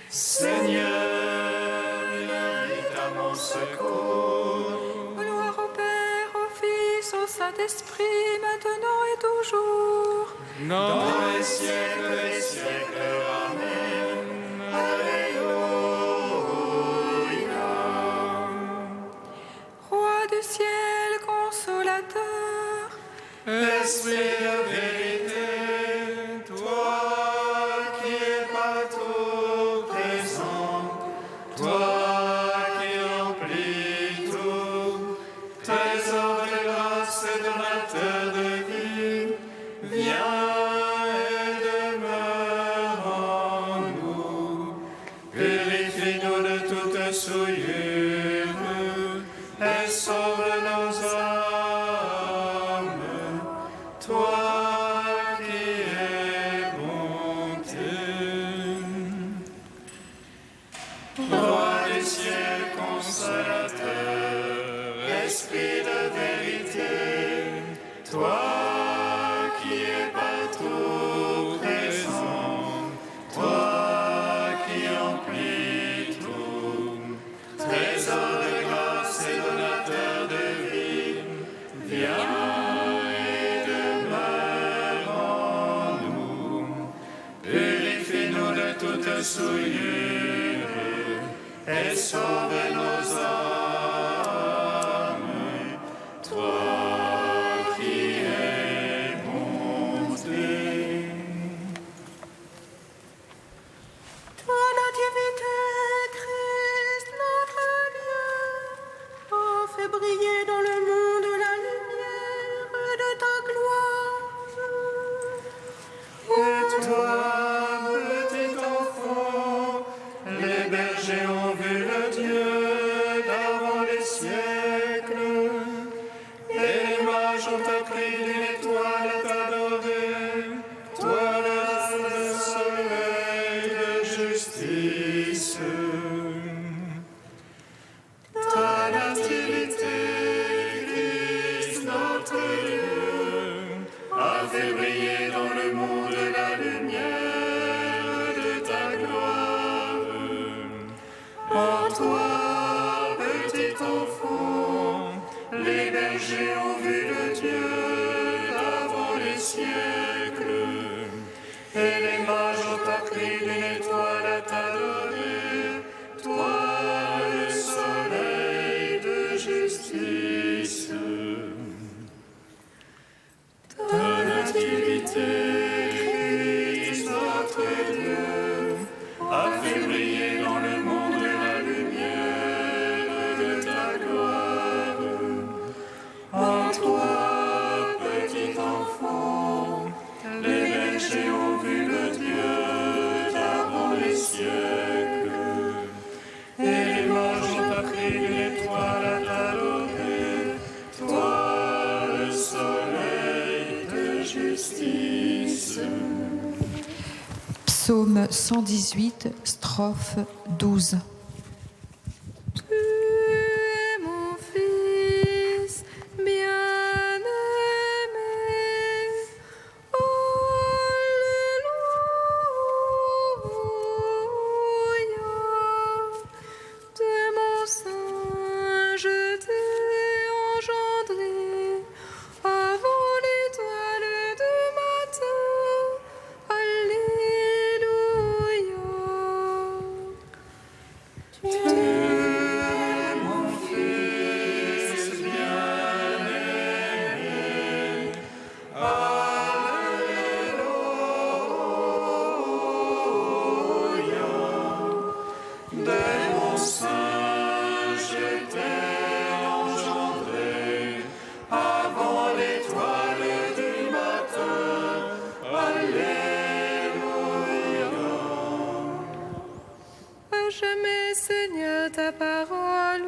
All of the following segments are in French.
Seigneur, vite à mon secours. Gloire au Père, au Fils, au Saint-Esprit, maintenant et toujours. Dans les siècles des siècles. Amen. Alléluia. Roi du ciel, consolateur, Esprit de vérité, toi qui es partout présent, toi qui remplis tout, trésor de grâce et donateur de vie, viens et demeure en nous. Purifie-nous de toute souillure et sauve nos âmes. Toi qui es bonté. Roi du ciel consolateur, Esprit de vérité, toi qui es partout présent, toi qui remplis tout, trésor de grâce et donateur de vie, viens et demeure en nous. Purifie-nous de toute souillure et sauve nos âmes. Toi qui es bonté. toi nativité, Christ, notre Dieu, a fait briller dans le monde la lumière de ta gloire. Et toi, petit enfant, les bergers ont vu le Dieu d'avant les siècles. Et les mages ont appris d'une étoile à t'adorer. Toi, le soleil de justice. Ta nativité, Christ, notre Dieu, a fait briller dans le monde la lumière de ta gloire. En toi, petit enfant, les bergers ont vu le Dieu d'avant les siècles. Et les mages ont appris d'une étoile à t'adorer. Toi, le soleil de justice. Ta nativité, Christ, notre Dieu, a fait briller dans le monde la lumière de ta gloire. En toi, petit enfant, les bergers ont vu le Dieu d'avant les siècles. Et les mages ont appris une étoile à t'adorer. Toi, le soleil de justice. Psaume 118, strophe 12. Tu es mon Fils bien-aimé. Alléluia. De mon sein, je t'ai engendré avant l'étoile du matin. Alléluia. Tu es Mon Fils bien-aimé, Alléluia. Dès mon sein, je t'ai engendré, avant l'étoile du matin. Alléluia. à jamais, Seigneur, ta parole,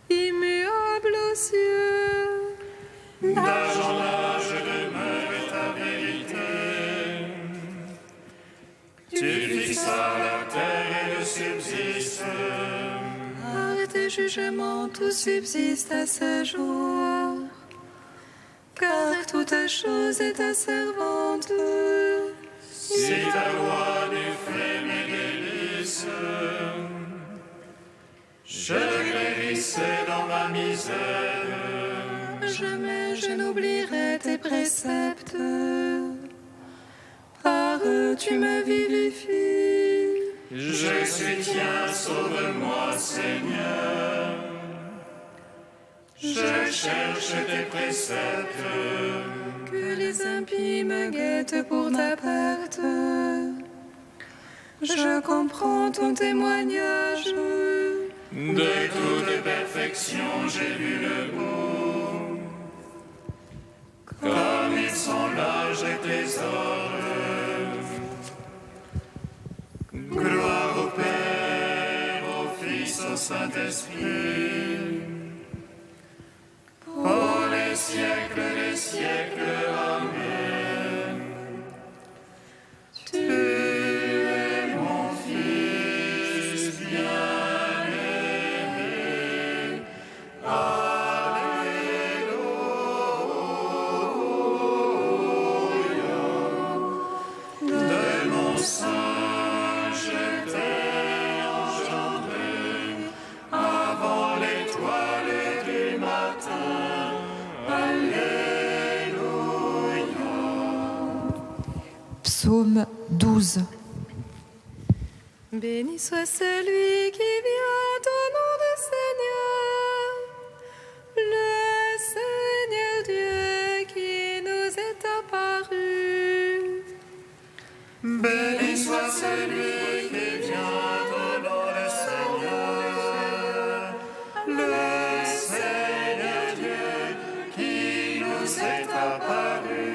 immuable aux cieux. D'âge en âge demeure ta vérité. Tu fixas la terre et le subsiste. Par tes jugements, tout subsiste à ce jour. Car toute chose est ta servante. Si ta loi du fait détresse. Je le guérissais dans ma misère. Jamais je n'oublierai tes préceptes. Par eux tu me vivifies. Je suis tien, sauve-moi, Seigneur. Je cherche tes préceptes. Que les impies me guettent pour ta perte. Je comprends ton témoignage. De toute perfection, j'ai vu le bout. Comme ils sont larges et trésors. Gloire au Père, au Fils, au Saint-Esprit. Pour les siècles des siècles. Amen. Tu es mon Fils bien-aimé. Alléluia. De mon sein, je t'ai engendré avant l'étoile du matin. Psaume 12. Béni soit celui qui vient au nom du Seigneur, le Seigneur Dieu qui nous est apparu. Béni soit celui qui vient au nom du Seigneur, le Seigneur Dieu qui nous est apparu.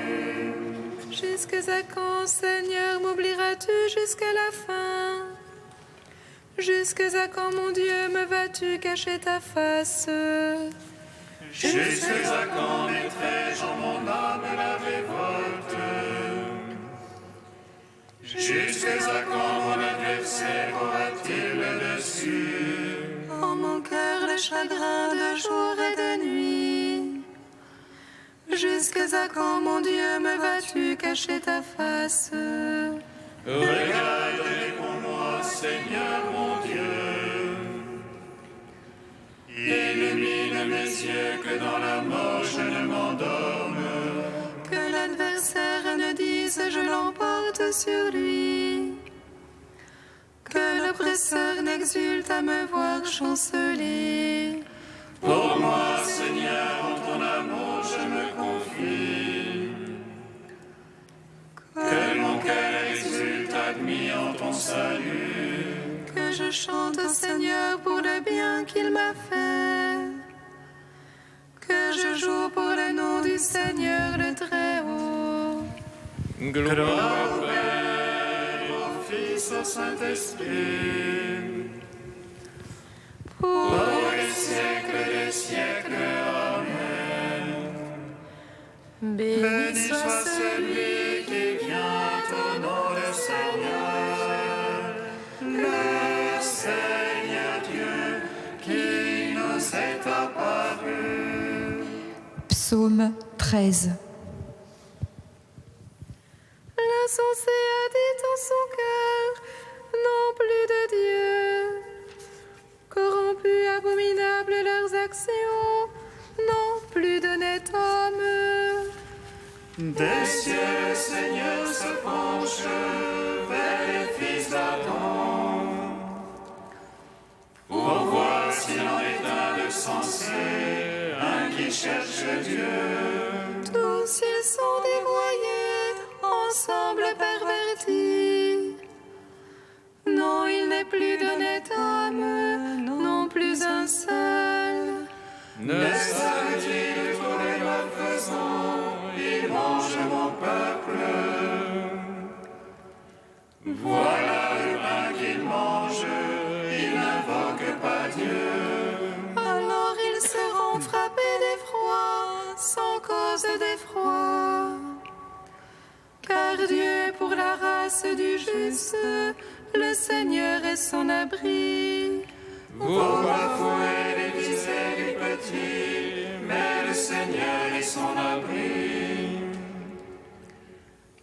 Jusque à quand, Seigneur, m'oublieras-tu jusqu'à la fin? Jusque à quand, mon Dieu, me vas-tu cacher ta face? Jusque à quand mettrai-je en mon âme la révolte? Jusque à quand mon adversaire aura-t-il le dessus? En mon cœur le chagrin de jour et de nuit. Jusque à quand, mon Dieu, me vas-tu cacher ta face? Regarde et réponds-moi, Seigneur mon Dieu. Illumine mes yeux, que dans la mort je ne m'endorme. Que l'adversaire ne dise je l'emporte sur lui. Que l'oppresseur n'exulte à me voir chanceler. Pour moi, Seigneur, en ton amour je me confie. Que mon cœur exulte admis en ton salut. Que je chante au Seigneur pour le bien qu'il m'a fait. Que je joue pour le nom du Seigneur le Très-Haut. Gloire au Père, au Fils, au Saint-Esprit. Pour les siècles des siècles. Amen. Béni soit celui qui vient au nom du Seigneur, le Seigneur Dieu qui nous est apparu. Psaume 13. L'insensé a dit en son cœur, non plus de Dieu. Corrompus, abominables leurs actions, non plus d'honnête homme. Des cieux, le Seigneur se penche vers les fils d'Adam, pour voir s'il en est un de sensé, un qui cherche Dieu. Tous ils sont dévoyés, ensemble pervertis. Non, il n'est plus d'honnête homme, non plus un seul. Ne savent-ils tous les malfaisants, ils mangent mon peuple. Voilà le pain qu'ils mangent, ils n'invoquent pas Dieu. Alors ils seront frappés d'effroi, sans cause d'effroi. Car Dieu est pour la race du juste, le Seigneur est son abri. Vous bafouez les misères du petit, mais le Seigneur est son abri.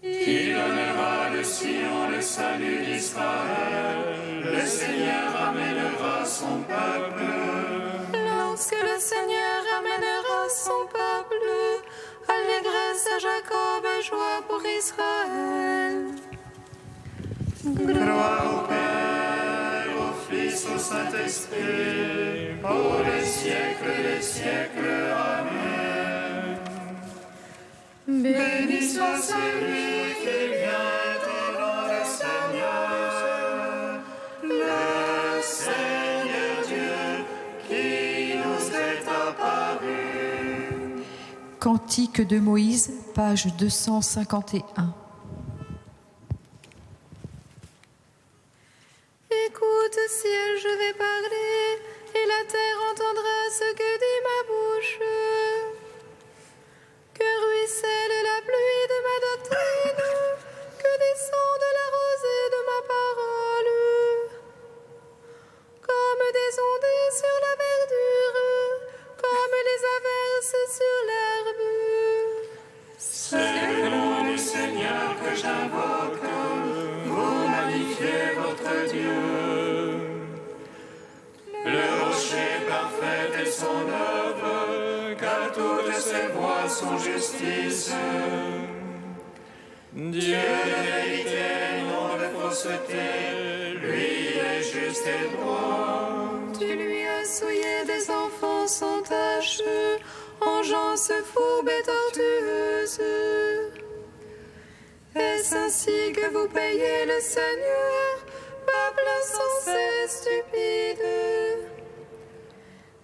Qui donnera le Sion, le salut d'Israël, le Seigneur amènera son peuple. Lorsque le Seigneur amènera son peuple, allégresse à Jacob et joie pour Israël. Gloire au Père, au Fils, au Saint-Esprit, pour les siècles des siècles. Amen. Béni soit celui qui vient au nom du Seigneur, le Seigneur Dieu qui nous est apparu. Cantique de Moïse, page 251. Écoute, ciel, je vais parler, et la terre entendra ce que dit ma bouche. Que ruisselle la pluie de ma doctrine, que descende la rosée de ma parole. Comme des ondées sur la verdure, comme les averses sur l'herbe. C'est le nom du Seigneur que j'invoque, vous magnifiez votre Dieu. Le rocher parfait est son œuvre, car toutes ses voies sont justice. Dieu de vérité, non de fausseté, lui est juste et droit. Tu lui as souillé des enfants sans tache, engeance fourbe et tortueuse. Est-ce ainsi que vous payez le Seigneur, peuple insensé, stupide?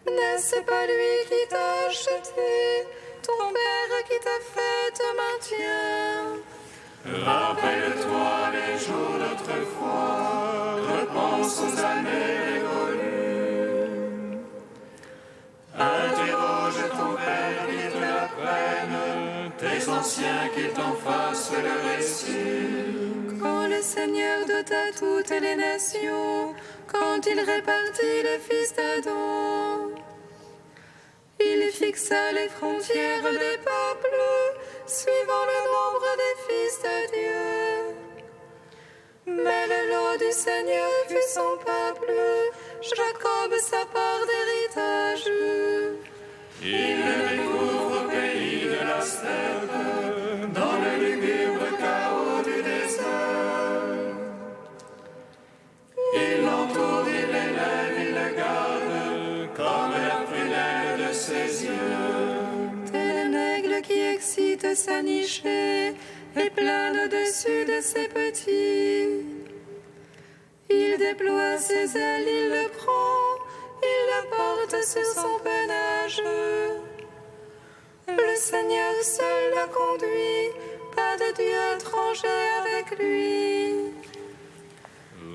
N'est-ce pas lui qui t'a acheté, ton Père qui t'a fait te maintient? Rappelle-toi les jours d'autrefois, repense aux années révolues. Interroge ton Père qui te l'apprenne, tes anciens qui t'en fassent le récit. Quand le Seigneur dota toutes les nations, quand il répartit les fils d'Adam, il fixa les frontières des peuples, suivant le nombre des fils de Dieu. Mais le lot du Seigneur fut son peuple, Jacob sa part d'héritage. Il le découvre au pays de la steppe, dans le lugubre chaos du désert. Il l'entoure, il l'élève, il le garde, comme la prunelle de ses yeux. Tel un aigle qui excite sa nichée et plane au-dessus de ses petits. Il déploie ses ailes, il le prend, il le porte sur son peinage. Le Seigneur seul l'a conduit, pas de Dieu étranger avec lui.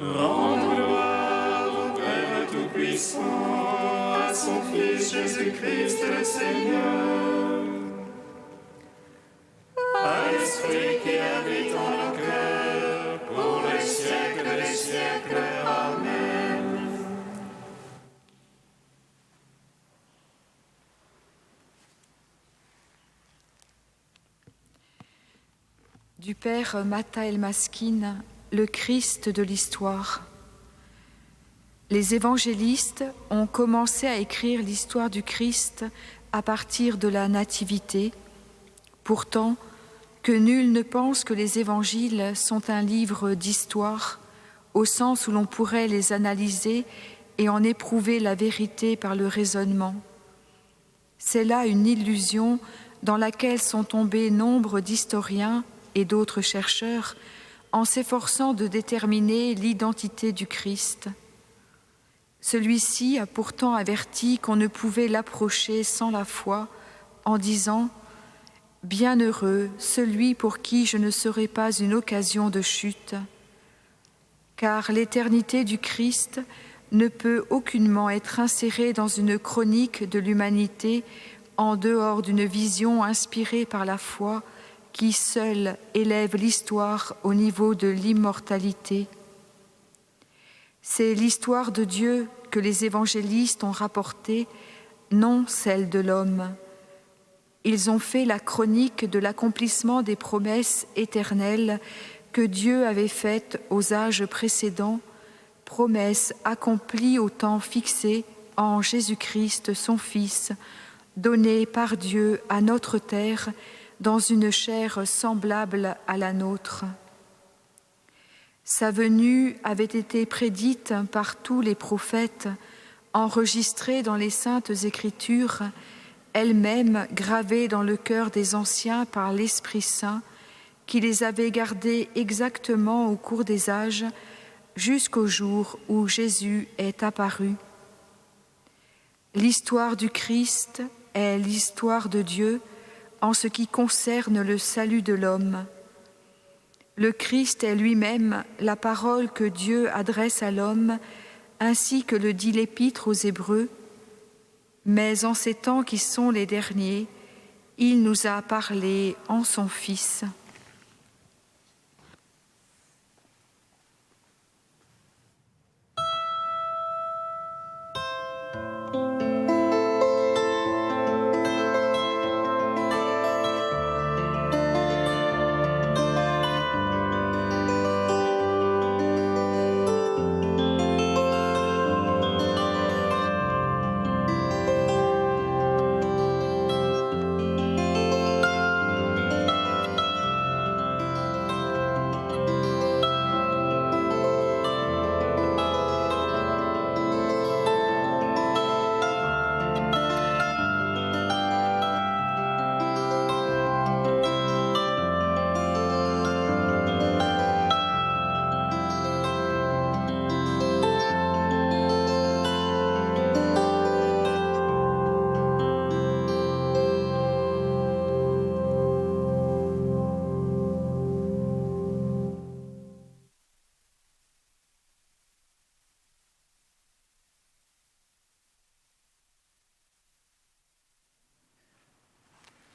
Rends gloire au Père Tout-Puissant, à son Fils Jésus-Christ le Seigneur, à l'Esprit qui habite en nos cœurs, pour les siècles des siècles. Amen. Du père Matthaël Maskine, le Christ de l'histoire. Les évangélistes ont commencé à écrire l'histoire du Christ à partir de la Nativité. Pourtant, que nul ne pense que les évangiles sont un livre d'histoire, au sens où l'on pourrait les analyser et en éprouver la vérité par le raisonnement. C'est là une illusion dans laquelle sont tombés nombre d'historiens et d'autres chercheurs en s'efforçant de déterminer l'identité du Christ. Celui-ci a pourtant averti qu'on ne pouvait l'approcher sans la foi en disant « Bienheureux celui pour qui je ne serai pas une occasion de chute ». Car l'éternité du Christ ne peut aucunement être insérée dans une chronique de l'humanité en dehors d'une vision inspirée par la foi qui seule élève l'histoire au niveau de l'immortalité. C'est l'histoire de Dieu que les évangélistes ont rapportée, non celle de l'homme. Ils ont fait la chronique de l'accomplissement des promesses éternelles que Dieu avait faites aux âges précédents, promesse accomplie au temps fixé en Jésus-Christ, son Fils, donné par Dieu à notre terre dans une chair semblable à la nôtre. Sa venue avait été prédite par tous les prophètes, enregistrée dans les saintes Écritures, elle-même gravée dans le cœur des anciens par l'Esprit Saint, qui les avait gardées exactement au cours des âges, jusqu'au jour où Jésus est apparu. L'histoire du Christ est l'histoire de Dieu en ce qui concerne le salut de l'homme. Le Christ est lui-même la parole que Dieu adresse à l'homme, ainsi que le dit l'Épître aux Hébreux. Mais en ces temps qui sont les derniers, il nous a parlé en son Fils.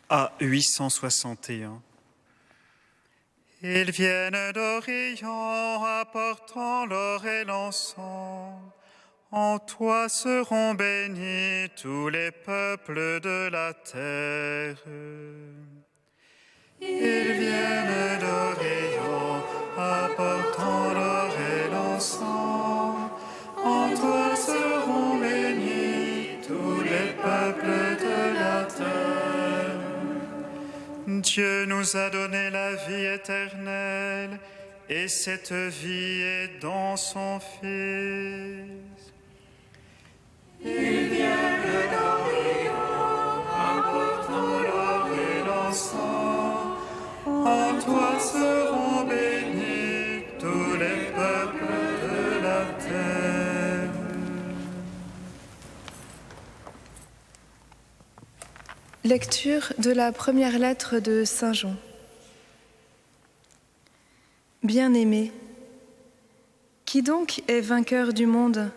À 861. Ils viennent d'Orient apportant l'or et l'encens. En toi seront bénis tous les peuples de la terre. Ils viennent d'Orient apportant l'or et l'encens. En toi seront bénis tous les peuples de la terre. Dieu nous a donné la vie éternelle, et cette vie est dans son Fils. Ils viennent d'Orient, apportant l'or et l'encens. En toi seront bénis tous les peuples de la terre. Lecture de la première lettre de Saint Jean. Bien-aimés, qui donc est vainqueur du monde?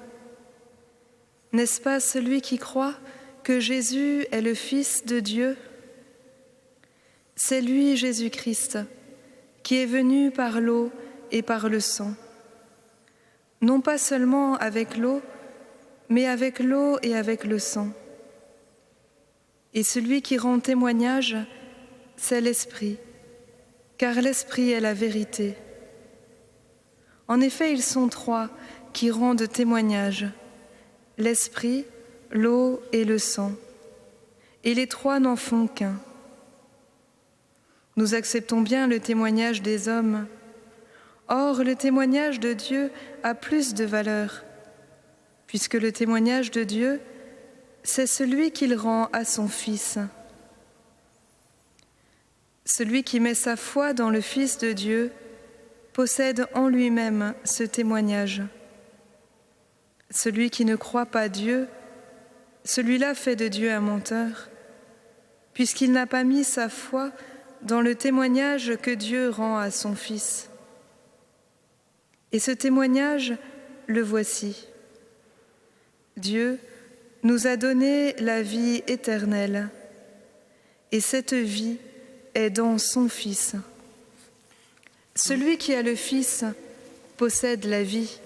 N'est-ce pas celui qui croit que Jésus est le Fils de Dieu? C'est lui, Jésus-Christ, qui est venu par l'eau et par le sang. Non pas seulement avec l'eau, mais avec l'eau et avec le sang. Et celui qui rend témoignage, c'est l'Esprit, car l'Esprit est la vérité. En effet, ils sont trois qui rendent témoignage, l'Esprit, l'eau et le sang, et les trois n'en font qu'un. Nous acceptons bien le témoignage des hommes. Or, le témoignage de Dieu a plus de valeur, puisque le témoignage de Dieu, c'est celui qu'il rend à son Fils. Celui qui met sa foi dans le Fils de Dieu possède en lui-même ce témoignage. Celui qui ne croit pas Dieu, celui-là fait de Dieu un menteur, puisqu'il n'a pas mis sa foi dans le témoignage que Dieu rend à son Fils. Et ce témoignage, le voici. Dieu nous a donné la vie éternelle, et cette vie est dans son Fils. Celui qui a le Fils possède la vie.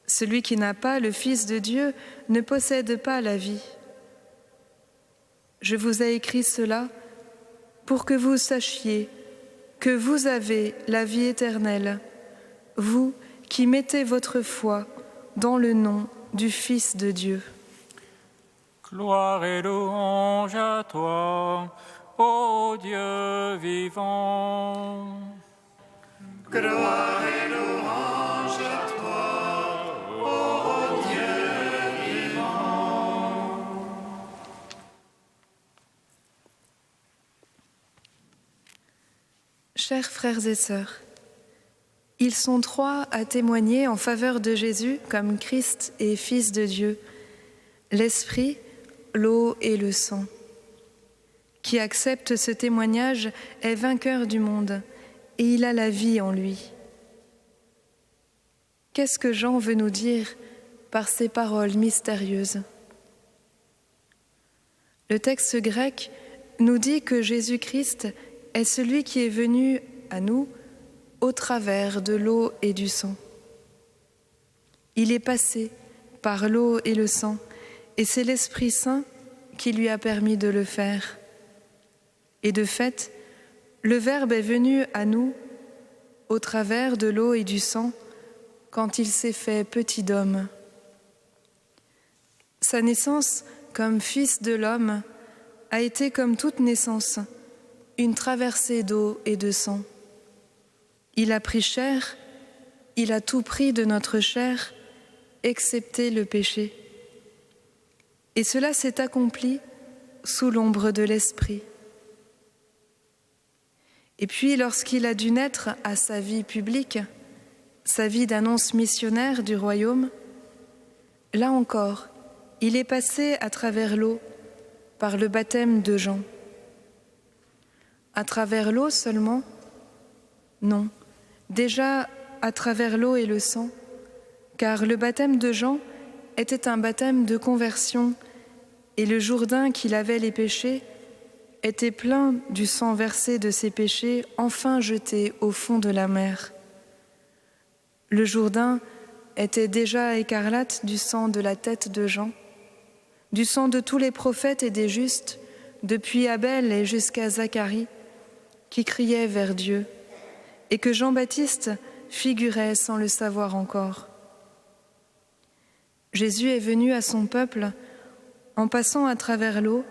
Celui qui n'a pas le Fils de Dieu ne possède pas la vie. Je vous ai écrit cela pour que vous sachiez que vous avez la vie éternelle, vous qui mettez votre foi dans le nom du Fils de Dieu. Gloire et louange à toi, ô Dieu vivant. Gloire et louange à toi, ô Dieu vivant. Chers frères et sœurs, ils sont trois à témoigner en faveur de Jésus comme Christ et Fils de Dieu, l'Esprit, l'eau et le sang. Qui accepte ce témoignage est vainqueur du monde et il a la vie en lui. Qu'est-ce que Jean veut nous dire par ces paroles mystérieuses ? Le texte grec nous dit que Jésus-Christ est celui qui est venu à nous au travers de l'eau et du sang. Il est passé par l'eau et le sang, et c'est l'Esprit Saint qui lui a permis de le faire. Et de fait, le Verbe est venu à nous au travers de l'eau et du sang quand il s'est fait petit d'homme. Sa naissance comme fils de l'homme a été comme toute naissance, une traversée d'eau et de sang. Il a pris chair, il a tout pris de notre chair, excepté le péché. Et cela s'est accompli sous l'ombre de l'Esprit. Et puis, lorsqu'il a dû naître à sa vie publique, sa vie d'annonce missionnaire du royaume, là encore, il est passé à travers l'eau par le baptême de Jean. À travers l'eau seulement ? Non, déjà à travers l'eau et le sang, car le baptême de Jean était un baptême de conversion et le Jourdain qui lavait les péchés était plein du sang versé de ses péchés, enfin jeté au fond de la mer. Le Jourdain était déjà écarlate du sang de la tête de Jean, du sang de tous les prophètes et des justes, depuis Abel et jusqu'à Zacharie, qui criaient vers Dieu, et que Jean-Baptiste figurait sans le savoir encore. Jésus est venu à son peuple en passant à travers l'eau,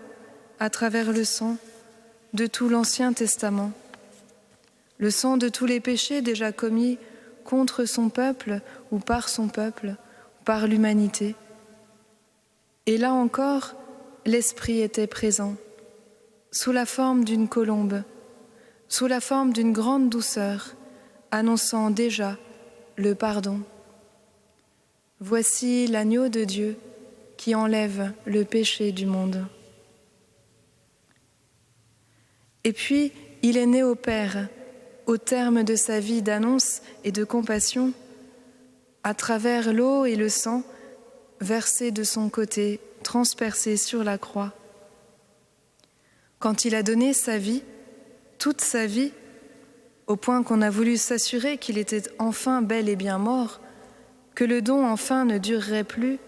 à travers le sang de tout l'Ancien Testament, le sang de tous les péchés déjà commis contre son peuple ou par son peuple, par l'humanité. Et là encore, l'Esprit était présent, sous la forme d'une colombe, sous la forme d'une grande douceur, annonçant déjà le pardon. Voici l'agneau de Dieu qui enlève le péché du monde. Et puis, il est né au Père, au terme de sa vie d'annonce et de compassion, à travers l'eau et le sang versés de son côté, transpercés sur la croix. Quand il a donné sa vie, toute sa vie, au point qu'on a voulu s'assurer qu'il était enfin bel et bien mort, que le don enfin ne durerait plus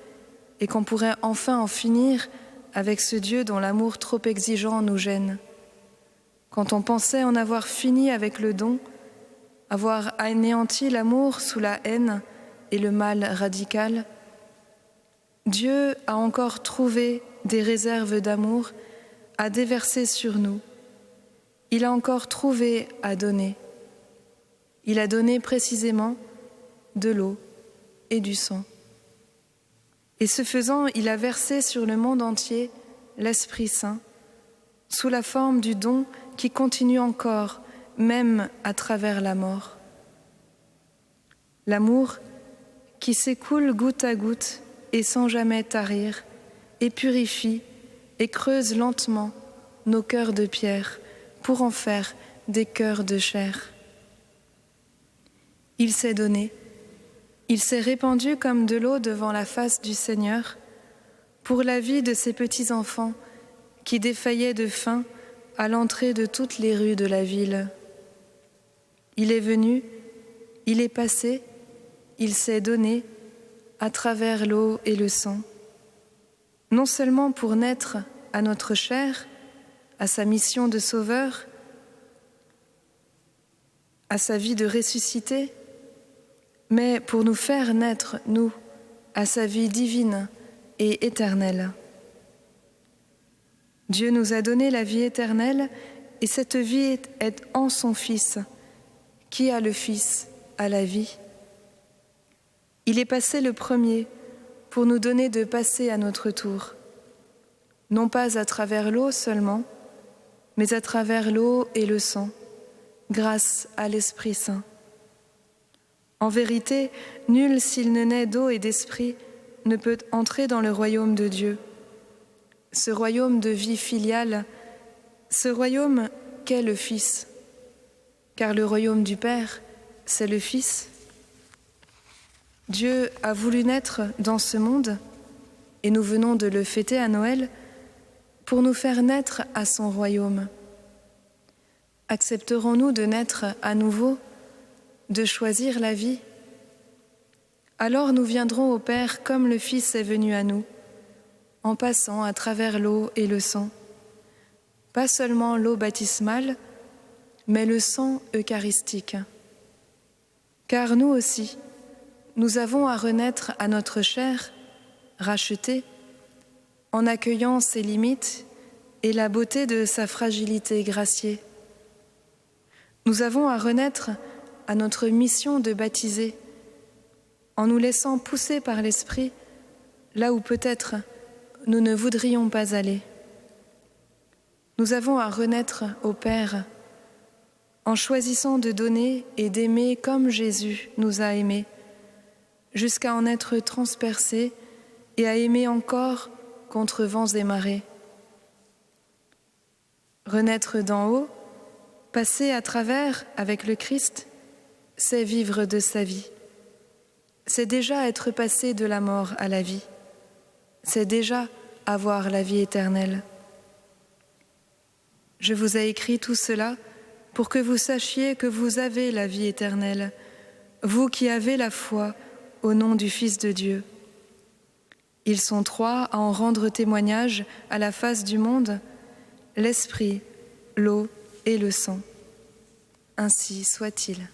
et qu'on pourrait enfin en finir avec ce Dieu dont l'amour trop exigeant nous gêne. Quand on pensait en avoir fini avec le don, avoir anéanti l'amour sous la haine et le mal radical, Dieu a encore trouvé des réserves d'amour à déverser sur nous. Il a encore trouvé à donner. Il a donné précisément de l'eau et du sang. Et ce faisant, il a versé sur le monde entier l'Esprit Saint, sous la forme du don qui continue encore, même à travers la mort. L'amour qui s'écoule goutte à goutte et sans jamais tarir, et purifie et creuse lentement nos cœurs de pierre pour en faire des cœurs de chair. Il s'est donné, il s'est répandu comme de l'eau devant la face du Seigneur pour la vie de ses petits-enfants qui défaillaient de faim à l'entrée de toutes les rues de la ville. Il est venu, il est passé, il s'est donné à travers l'eau et le sang, non seulement pour naître à notre chair, à sa mission de sauveur, à sa vie de ressuscité, mais pour nous faire naître, nous, à sa vie divine et éternelle. Dieu nous a donné la vie éternelle, et cette vie est en son Fils. Qui a le Fils a la vie. Il est passé le premier pour nous donner de passer à notre tour, non pas à travers l'eau seulement, mais à travers l'eau et le sang, grâce à l'Esprit Saint. En vérité, nul s'il ne naît d'eau et d'esprit ne peut entrer dans le royaume de Dieu. Ce royaume de vie filiale, ce royaume qu'est le Fils, car le royaume du Père, c'est le Fils. Dieu a voulu naître dans ce monde, et nous venons de le fêter à Noël, pour nous faire naître à son royaume. Accepterons-nous de naître à nouveau, de choisir la vie? Alors nous viendrons au Père comme le Fils est venu à nous, en passant à travers l'eau et le sang. Pas seulement l'eau baptismale, mais le sang eucharistique. Car nous aussi, nous avons à renaître à notre chair, rachetée, en accueillant ses limites et la beauté de sa fragilité graciée. Nous avons à renaître à notre mission de baptiser, en nous laissant pousser par l'Esprit là où peut-être nous ne voudrions pas aller. Nous avons à renaître au Père en choisissant de donner et d'aimer comme Jésus nous a aimés, jusqu'à en être transpercés et à aimer encore contre vents et marées. Renaître d'en haut, passer à travers avec le Christ, c'est vivre de sa vie. C'est déjà être passé de la mort à la vie. C'est déjà avoir la vie éternelle. Je vous ai écrit tout cela pour que vous sachiez que vous avez la vie éternelle, vous qui avez la foi au nom du Fils de Dieu. Ils sont trois à en rendre témoignage à la face du monde, l'Esprit, l'eau et le sang. Ainsi soit-il.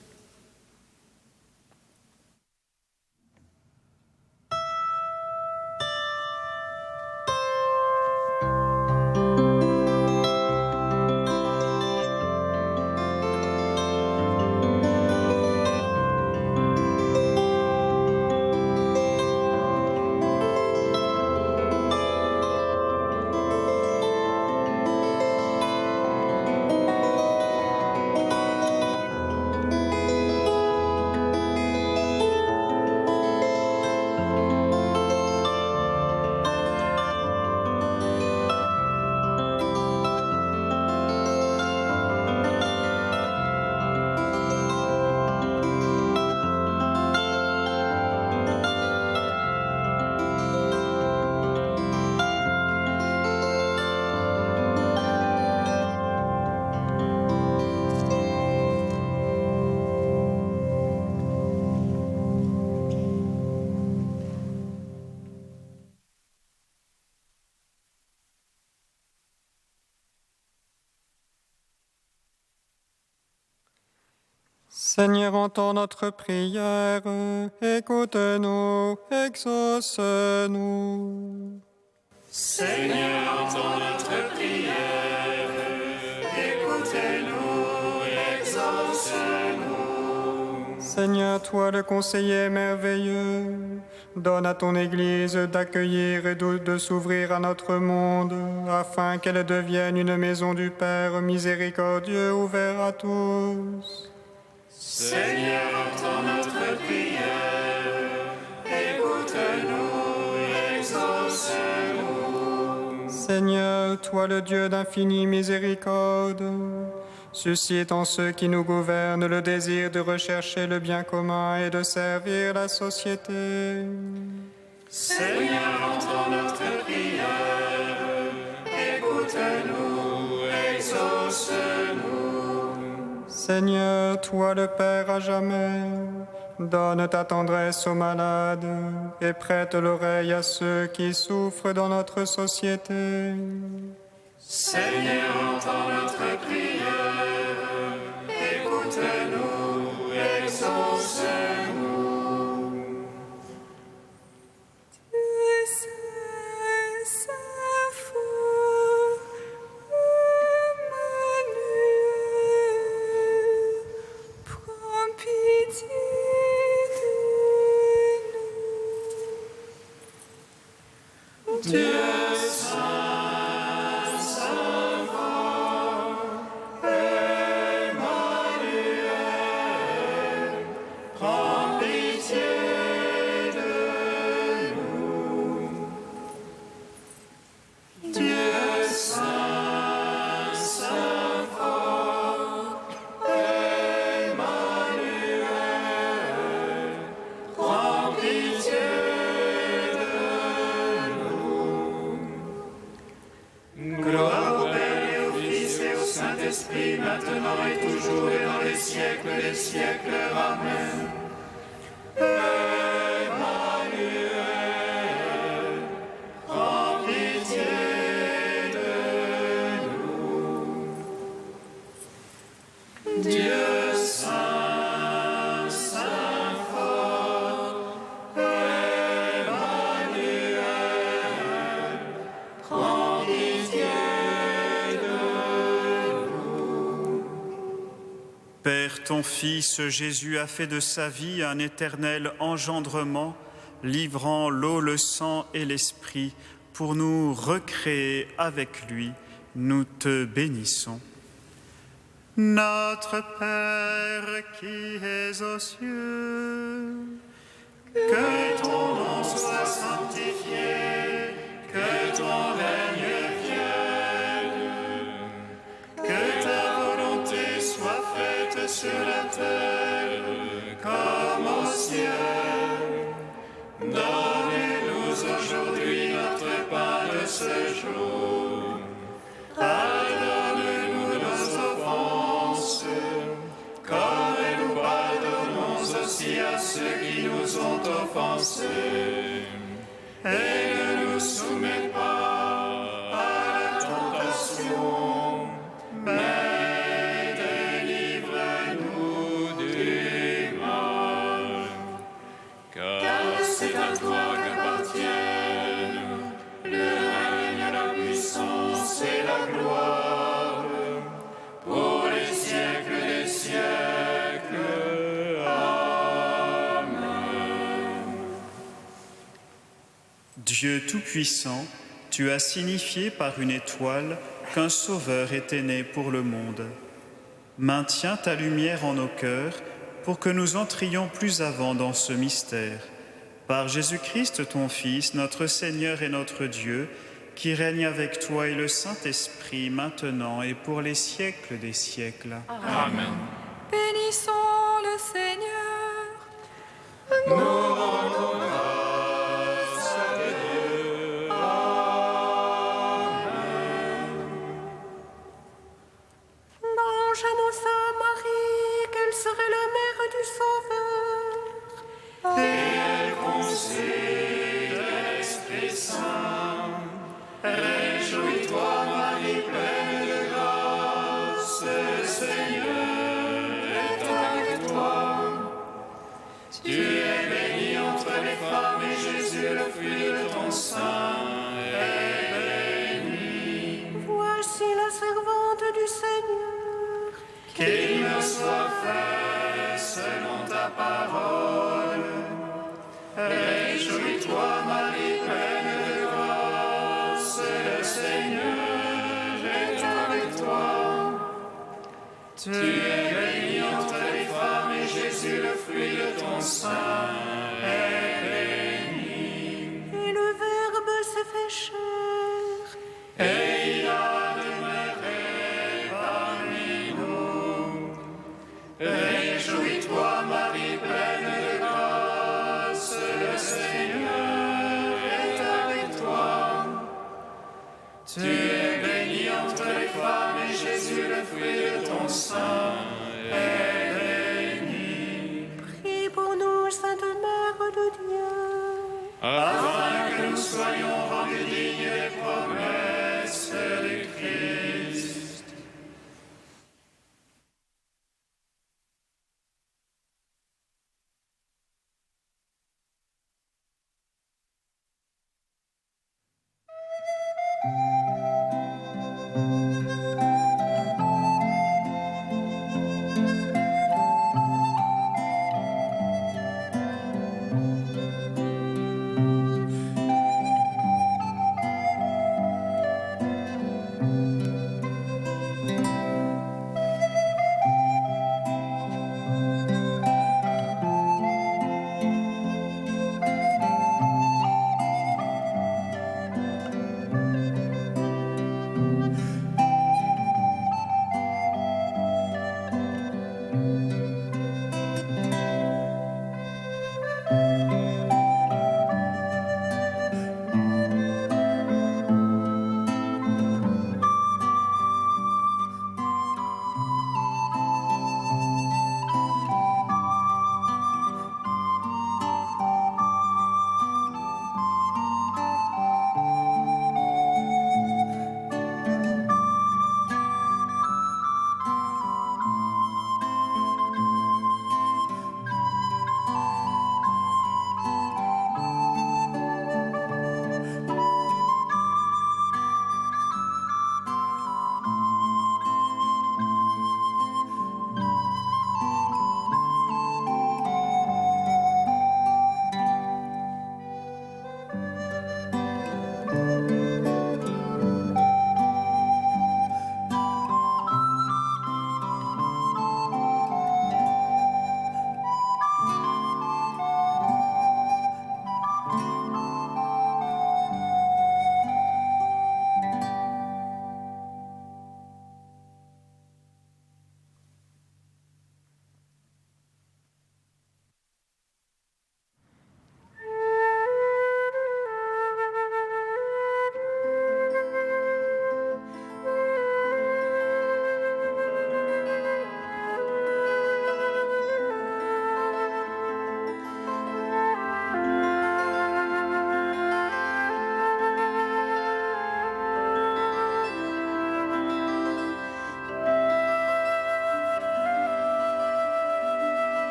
Seigneur, entends notre prière, écoute-nous, exauce-nous. Seigneur, entends notre prière, écoutez-nous, exauce-nous. Seigneur, toi le conseiller merveilleux, donne à ton Église d'accueillir et de s'ouvrir à notre monde, afin qu'elle devienne une maison du Père miséricordieux ouvert à tous. Seigneur, entends notre prière, écoute-nous, exauce-nous. Seigneur, toi le Dieu d'infinie miséricorde, suscite en ceux qui nous gouvernent le désir de rechercher le bien commun et de servir la société. Seigneur, entends notre prière, écoute-nous, exauce-nous. Seigneur, toi le Père à jamais, donne ta tendresse aux malades et prête l'oreille à ceux qui souffrent dans notre société. Seigneur, entends notre prière, écoute-nous, exauce-nous. maintenant et toujours et dans les siècles des siècles. Amen. Emmanuel, prends pitié de nous. Dieu saint, saint fort, Emmanuel, prends pitié de nous. Père, ton Fils Jésus a fait de sa vie un éternel engendrement, livrant l'eau, le sang et l'esprit pour nous recréer avec lui. Nous te bénissons. Notre Père qui es aux cieux, Que ton nom soit sanctifié, que ton règne vienne, que ta volonté soit faite sur la terre comme au ciel. Donne-nous aujourd'hui notre pain de ce jour. Pardonne-nous nos offenses, comme nous pardonnons aussi à ceux qui nous ont offensés. Et ne nous soumets pas à la tentation, mais délivre-nous du mal. Car c'est à toi qu'appartiennent le règne, la puissance et la gloire pour les siècles des siècles. Amen. Dieu Tout-Puissant, tu as signifié par une étoile qu'un Sauveur était né pour le monde. Maintiens ta lumière en nos cœurs pour que nous entrions plus avant dans ce mystère. Par Jésus-Christ, ton Fils, notre Seigneur et notre Dieu, qui règne avec toi et le Saint-Esprit, maintenant et pour les siècles des siècles. Amen. Bénissons le Seigneur. Nous rendons grâce à Dieu. Amen. L'ange annonça à Marie qu'elle serait la mère du Sauveur. Et elle conçut de l'Esprit Saint. Réjouis-toi, Marie, pleine de grâce, le Seigneur est avec toi. Tu es bénie entre les femmes et Jésus, le fruit de ton sein, est béni. Voici la servante du Seigneur. Qu'il me soit fait selon ta parole. Réjouis-toi, Marie, pleine de grâce, le Seigneur est avec toi. Tu es bénie entre les femmes et Jésus, le fruit de ton sein, est béni. Et le Verbe s'est fait chair. Et il a demeuré parmi nous. Réjouis-toi, Marie, pleine de grâce, le Seigneur est avec toi. Tu es bénie entre les femmes et Jésus, le fruit de ton sein, est béni. Prie pour nous, Sainte Mère de Dieu. Afin que nous soyons rendus dignes des promesses du Christ.